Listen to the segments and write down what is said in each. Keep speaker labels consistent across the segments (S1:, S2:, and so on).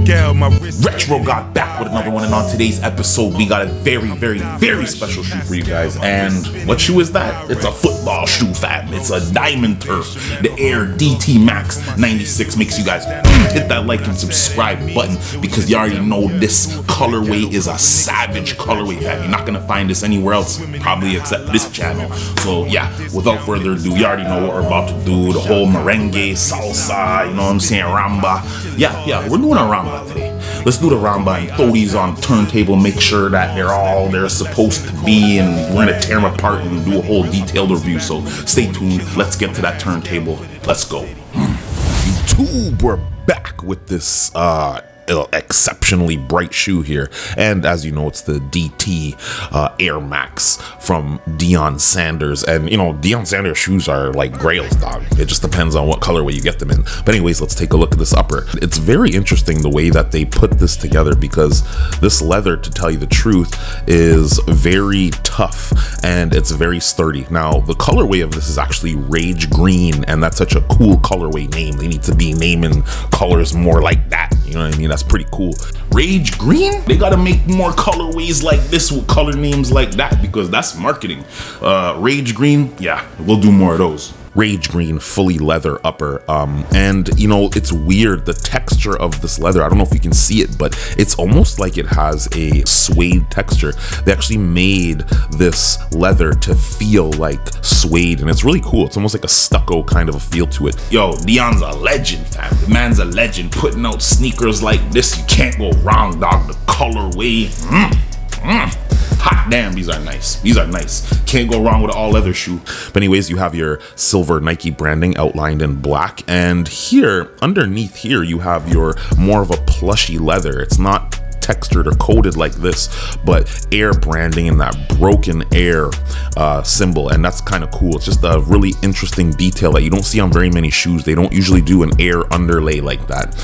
S1: Retro got back with another one, and on today's episode we got a very special shoe for you guys. And what shoe is that? It's a football shoe, fam. It's a Diamond Turf, the Air DT Max 96. Makes you guys hit that like and subscribe button, because you already know this colorway is a savage colorway, fam. You're not gonna find this anywhere else, probably except this channel. So yeah, without further ado, you already know what we're about to do. The whole merengue, salsa, you know what I'm saying, ramba. Yeah, we're doing a ramba today. Let's do the ramba and throw these on turntable, make sure that they're all they're supposed to be, and we're gonna tear them apart and do a whole detailed review. So stay tuned. Let's get to that turntable. Let's go. YouTube, we're back with this exceptionally bright shoe here, and as you know, it's the DT Air Max from Deion Sanders. And you know, Deion Sanders shoes are like grails, dog. It just depends on what colorway you get them in. But anyways, let's take a look at this upper. It's very interesting the way that they put this together, because this leather, to tell you the truth, is very tough and it's very sturdy. Now the colorway of this is actually Rage Green, and that's such a cool colorway name. They need to be naming colors more like that, you know what I mean? That's pretty cool. Rage Green? They gotta make more colorways like this with color names like that, because that's marketing. Rage Green, yeah, we'll do more of those. Rage Green, fully leather upper, and you know, it's weird, the texture of this leather, I don't know if you can see it, but it's almost like it has a suede texture. They actually made this leather to feel like suede, and it's really cool. It's almost like a stucco kind of a feel to it. Yo, Deion's a legend, fam. The man's a legend, putting out sneakers like this. You can't go wrong, dog. The colorway, hot damn, these are nice. These are nice. Can't go wrong with an all leather shoe. But anyways, you have your silver Nike branding outlined in black, and here underneath here you have your more of a plushy leather. It's not textured or coated like this, but Air branding and that broken Air symbol, and that's kind of cool. It's just a really interesting detail that you don't see on very many shoes. They don't usually do an Air underlay like that,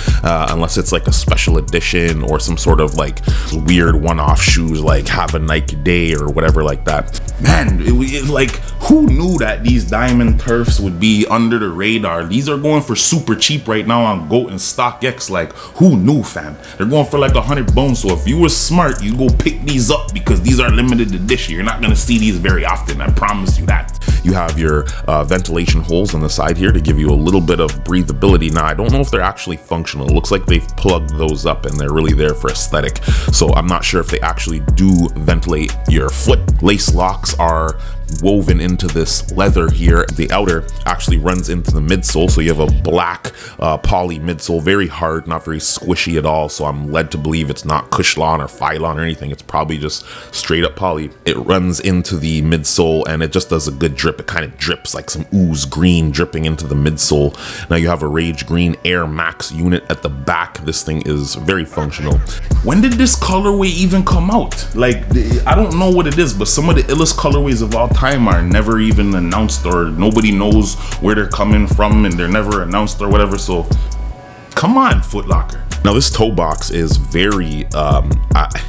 S1: unless it's like a special edition or some sort of like weird one-off shoes like Have a Nike Day or whatever like that. Man, like, who knew that these Diamond Turfs would be under the radar? These are going for super cheap right now on GOAT and StockX. Like, who knew, fam? They're going for like 100 bones. So if you were smart, you go pick these up, because these are limited edition. You're not gonna see these very often, I promise you that. You have your ventilation holes on the side here to give you a little bit of breathability. Now, I don't know if they're actually functional. It looks like they've plugged those up and they're really there for aesthetic. So I'm not sure if they actually do ventilate your foot. Lace locks are woven into this leather here. The outer actually runs into the midsole, so you have a black poly midsole, very hard, not very squishy at all. So I'm led to believe it's not Cushlon or Phylon or anything. It's probably just straight up poly. It runs into the midsole and it just does a good drip. It kind of drips like some ooze green dripping into the midsole. Now you have a Rage Green Air Max unit at the back. This thing is very functional. When did this colorway even come out? Like, I don't know what it is, but some of the illest colorways of all time are never even announced, or nobody knows where they're coming from, and they're never announced or whatever. So come on, Foot Locker. Now this toe box is very,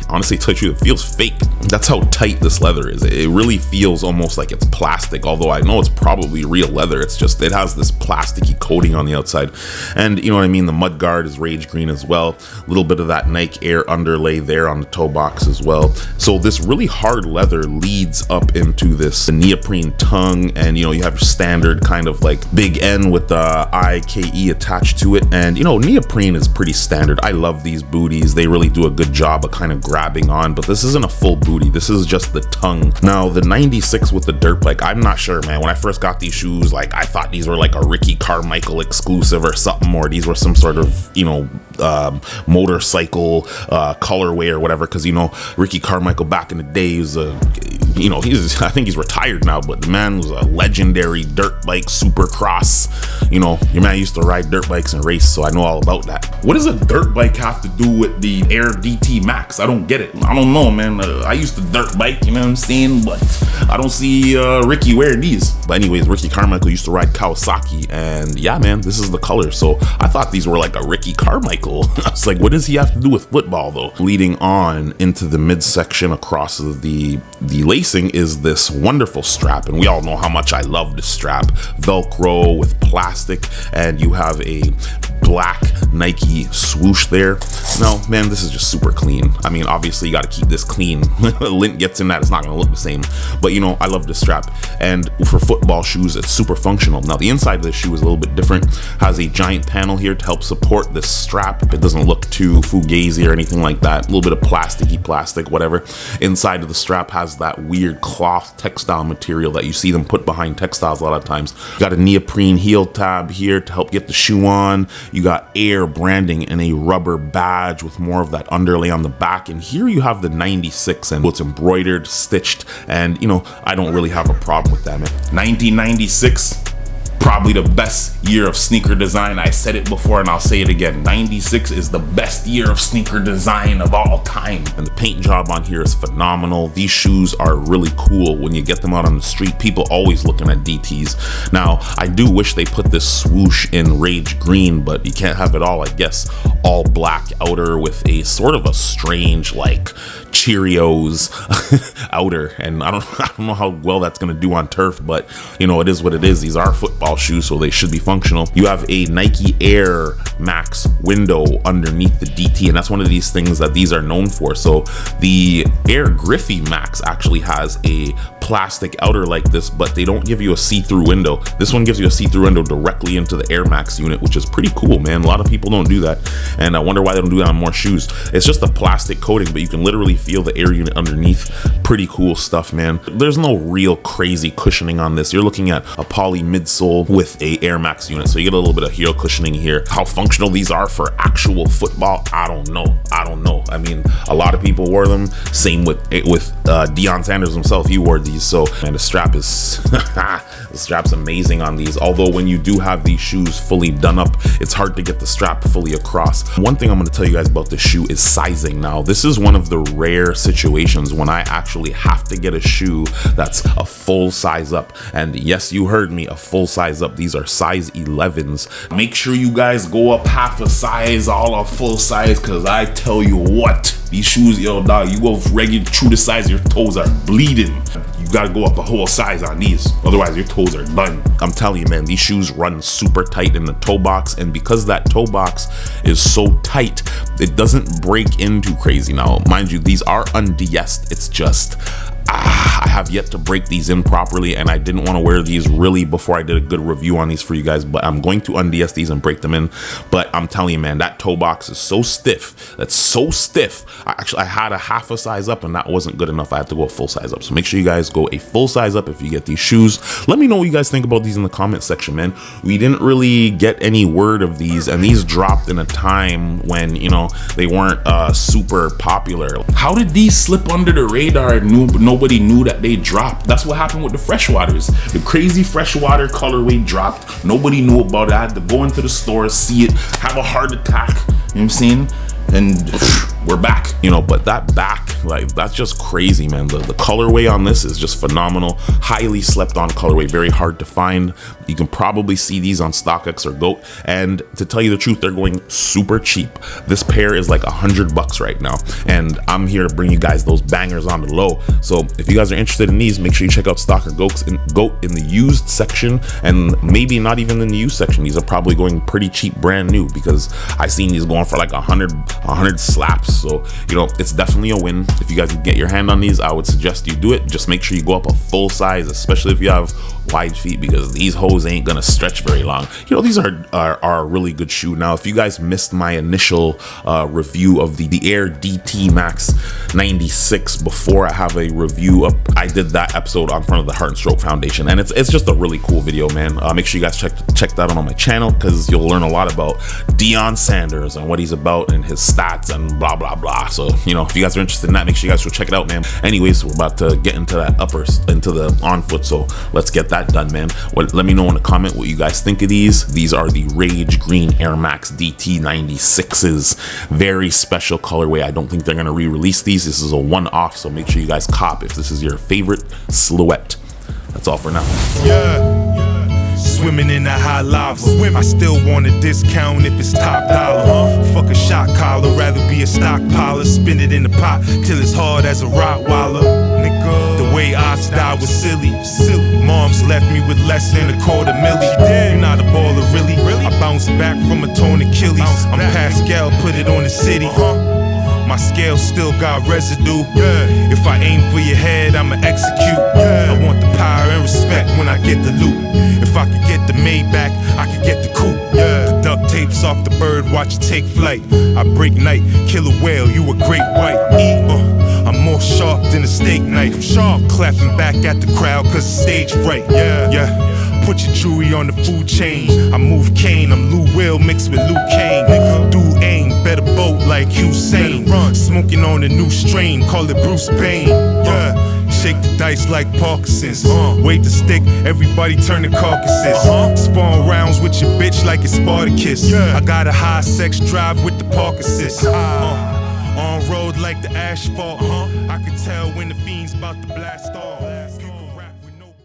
S1: honestly, touch you, it feels fake. That's how tight this leather is. It really feels almost like it's plastic, although I know it's probably real leather. It's just, it has this plasticky coating on the outside. And you know what I mean? The mud guard is Rage Green as well. A little bit of that Nike Air underlay there on the toe box as well. So this really hard leather leads up into this neoprene tongue, and you know, you have your standard kind of like big N with the IKE attached to it. And you know, neoprene is pretty standard. I love these booties. They really do a good job of kind of grabbing on, but this isn't a full booty. This is just the tongue. Now the 96 with the dirt bike, I'm not sure, man. When I first got these shoes, like, I thought these were like a Ricky Carmichael exclusive or something, or these were some sort of, you know, motorcycle colorway or whatever, because you know, Ricky Carmichael back in the day was a, you know, I think he's retired now, but the man was a legendary dirt bike supercross. You know, your man used to ride dirt bikes and race, so I know all about that. What does a dirt bike have to do with the Air DT Max? I don't get it. I don't know, man. I used to dirt bike, you know what I'm saying? But I don't see Ricky wearing these. But anyways, Ricky Carmichael used to ride Kawasaki, and yeah, man, this is the color. So I thought these were like a Ricky Carmichael. I was like, what does he have to do with football though? Leading on into the midsection across the lacing is this wonderful strap, and we all know how much I love this strap. Velcro with plastic, and you have a black Nike swoosh there. No, man, this is just super clean. I mean, obviously you got to keep this clean. Lint gets in that, it's not going to look the same. But you know, I love this strap. And for football shoes, it's super functional. Now the inside of the shoe is a little bit different. Has a giant panel here to help support this strap. It doesn't look too fugazi or anything like that. A little bit of plasticky plastic, whatever. Inside of the strap has that weird cloth textile material that you see them put behind textiles a lot of times. You got a neoprene heel tab here to help get the shoe on. You got Air branding and a rubber badge with more of that underlay on the back. And here you have the 96 and it's embroidered, stitched, and you know, I don't really have a problem with that, man. 1996, probably the best year of sneaker design. I said it before and I'll say it again. 96 is the best year of sneaker design of all time. And the paint job on here is phenomenal. These shoes are really cool when you get them out on the street. People always looking at DTs. Now, I do wish they put this swoosh in Rage Green, but you can't have it all, I guess. All black outer with a sort of a strange, like, Cheerios outer. And I don't know how well that's gonna do on turf, but you know, it is what it is. These are football shoes, so they should be functional. You have a Nike Air Max window underneath the DT, and that's one of these things that these are known for. So the Air Griffey Max actually has a plastic outer like this, but they don't give you a see-through window. This one gives you a see-through window directly into the Air Max unit, which is pretty cool, man. A lot of people don't do that, and I wonder why they don't do that on more shoes. It's just a plastic coating, but you can literally feel the air unit underneath. Pretty cool stuff, man. There's no real crazy cushioning on this. You're looking at a poly midsole with a Air Max unit, so you get a little bit of heel cushioning here. How functional these are for actual football, I don't know. I mean, a lot of people wore them. Same with Deion Sanders himself. He wore these. So, man, the strap is the strap's amazing on these. Although when you do have these shoes fully done up, it's hard to get the strap fully across. One thing I'm going to tell you guys about this shoe is sizing. Now, this is one of the rare situations when I actually have to get a shoe that's a full size up. And yes, you heard me, a full size up. These are size 11s. Make sure you guys go up half a size, all a full size, because I tell you what, these shoes, yo, dog, you go regular true to size, your toes are bleeding. You gotta go up a whole size on these, otherwise your toes are done. I'm telling you, man, these shoes run super tight in the toe box, and because that toe box is so tight, it doesn't break in too crazy. Now, mind you, these are undesed. It's just I have yet to break these in properly, and I didn't want to wear these really before I did a good review on these for you guys, but I'm going to undes these and break them in. But I'm telling you, man, that toe box is so stiff. That's so stiff. I had a half a size up, and that wasn't good enough. I had to go a full size up. So make sure you guys go a full size up if you get these shoes. Let me know what you guys think about these in the comment section, man. We didn't really get any word of these, and these dropped in a time when, you know, they weren't super popular. How did these slip under the radar and nobody knew that they dropped? That's what happened with the Freshwaters. The crazy Freshwater colorway dropped. Nobody knew about it. I had to go into the store, see it, have a heart attack. You know what I'm saying? And we're back, you know. But that back, like, that's just crazy, man. The colorway on this is just phenomenal. Highly slept on colorway, very hard to find. You can probably see these on StockX or GOAT, and to tell you the truth, they're going super cheap. This pair is like $100 right now, and I'm here to bring you guys those bangers on the low. So if you guys are interested in these, make sure you check out Stock or GOAT in the used section, and maybe not even in the used section. These are probably going pretty cheap, brand new, because I seen these going for like 100 slaps. So, you know, it's definitely a win. If you guys can get your hand on these, I would suggest you do it. Just make sure you go up a full size, especially if you have wide feet, because these hoes ain't gonna stretch very long. You know, these are a really good shoe. Now, if you guys missed my initial review of the Air DT Max 96 before I have a review up, I did that episode on front of the Heart and Stroke Foundation, and it's just a really cool video, man. Make sure you guys check that out on my channel, because you'll learn a lot about Deion Sanders and what he's about and his stats and blah blah blah. So, you know, if you guys are interested in that, make sure you guys go check it out, man. Anyways, we're about to get into that into the on foot, so let's get that done, man. Let me know in the comment what you guys think of these. These are the Rage Green Air Max DT 96s. Very special colorway. I don't think they're gonna re-release these. This is a one-off, so make sure you guys cop if this is your favorite silhouette. That's all for now.
S2: Swimming in that high lava. I still want a discount if it's top dollar. Fuck a shot collar, rather be a stockpiler. Spin it in the pot till it's hard as a Rottweiler. Nigga, the way I died was silly. Moms left me with less than $250,000. You're not a baller, really. I bounce back from a torn Achilles. I'm Pascal, put it on the city. My scale still got residue. If I aim for your head, I'ma execute. I want the power and respect when I get the loot. If I could get the Maybach, I could get the coupe. The duct tapes off the bird, watch it take flight. I break night, kill a whale, you a great white. I'm more sharp than a steak knife. Sharp, clapping back at the crowd cause it's stage fright. Put your jewelry on the food chain. I move Kane, I'm Lou Will mixed with Luke Kane. Do aim, better boat like Hussein. Smoking on a new strain, call it Bruce Bane. Shake the dice like Parkinson's. Wave the stick, everybody turn to carcasses. Spawn rounds with your bitch like it's Spartacus. I got a high sex drive with the Parkinson's. On road like the asphalt. I can tell when the fiend's about to blast off.